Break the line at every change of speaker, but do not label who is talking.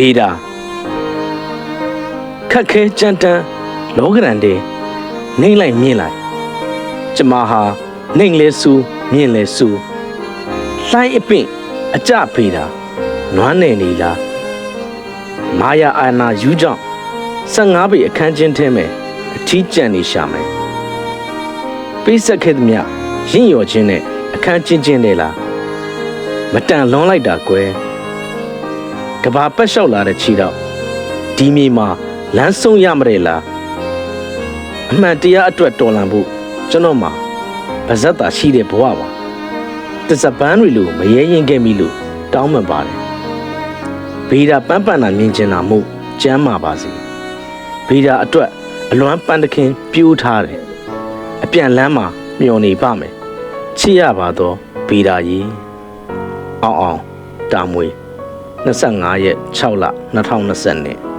ဘေးတာခက်ခဲကြမ်းတမ်းလောကရန်တဲ့နှိမ့်လိုက်မြင့်လိုက်ကျမဟာနှိမ့်လဲဆူမြင့်လဲဆူလှိုင်းအပင့်အကြဖေးတာနွမ်းနယ်နေလားမာယာအာနာယူကြောင့်15ပေအခန်းချင်းထဲမှာအထီးကျန်နေရှာမယ်ပေးဆက်ခဲ့သမျှရင့်ရော်ခြင်းနဲ့အခန်းချင်းချင်းနဲ့လားမတန်လွန်လိုက်တာကွယ်ကဘာပတ်လျှောက်လာတဲ့ခြေတော့ဒီမြေမှာလမ်းဆုံးရမရဲလားအမှန်တရားအတွက်တော်လှန်ဖို့ကျွန်တော်မှာဗဇက်တာရှိတဲ့ဘဝပါတစပန်းတွေလိုမရဲရင်ခဲ့မိလို့တောင်းပန်ပါတယ်ဘေးတာပန်းပန်တာမြင်ကျင်တာမို့ကျမ်းမာပါစေဘေးတာအတွက်အလွမ်းပန်းတခင်ပြိုးထားတယ်အပြန်လမ်းမှာမျောနေပါမယ်ချစ်ရပါတော့ဘေးတာကြီးအောင်တာမွေ25ရက်6လ2020